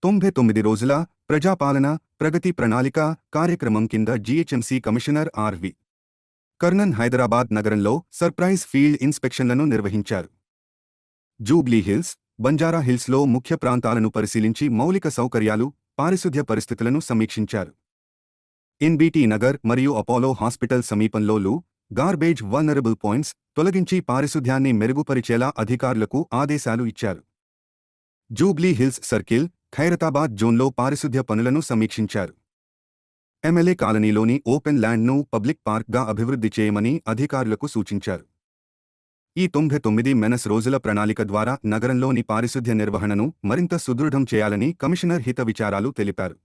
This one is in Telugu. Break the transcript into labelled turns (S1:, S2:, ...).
S1: 99 రోజుల ప్రజాపాలన ప్రగతి ప్రణాళిక కార్యక్రమం కింద GHMC commissioner RV Karnan Hyderabad నగరంలో సర్ప్రైజ్ ఫీల్డ్ ఇన్స్పెక్షన్లను నిర్వహించారు. జూబ్లీహిల్స్, బంజారాహిల్స్లో ముఖ్య ప్రాంతాలను పరిశీలించి మౌలిక సౌకర్యాలు, పారిశుధ్య పరిస్థితులను సమీక్షించారు. ఎన్బీటీ నగర్ మరియు అపోలో హాస్పిటల్ సమీపంలో గార్బేజ్ వల్నరబుల్ పాయింట్స్ తొలగించి పారిశుధ్యాన్ని మెరుగుపరిచేలా అధికారులకు ఆదేశాలు ఇచ్చారు. జూబ్లీహిల్స్ సర్కిల్, ఖైరతాబాద్ జోన్లో పారిశుధ్య పనులను సమీక్షించారు. ఎమ్మెల్యే కాలనీలోని ఓపెన్ ల్యాండ్ను పబ్లిక్ పార్క్గా అభివృద్ధి చేయమని అధికారులకు సూచించారు. ఈ 99 రోజుల ప్రణాళిక ద్వారా నగరంలోని పారిశుధ్య నిర్వహణను మరింత సుదృఢం చేయాలని కమిషనర్ హిత విచారాలు తెలిపారు.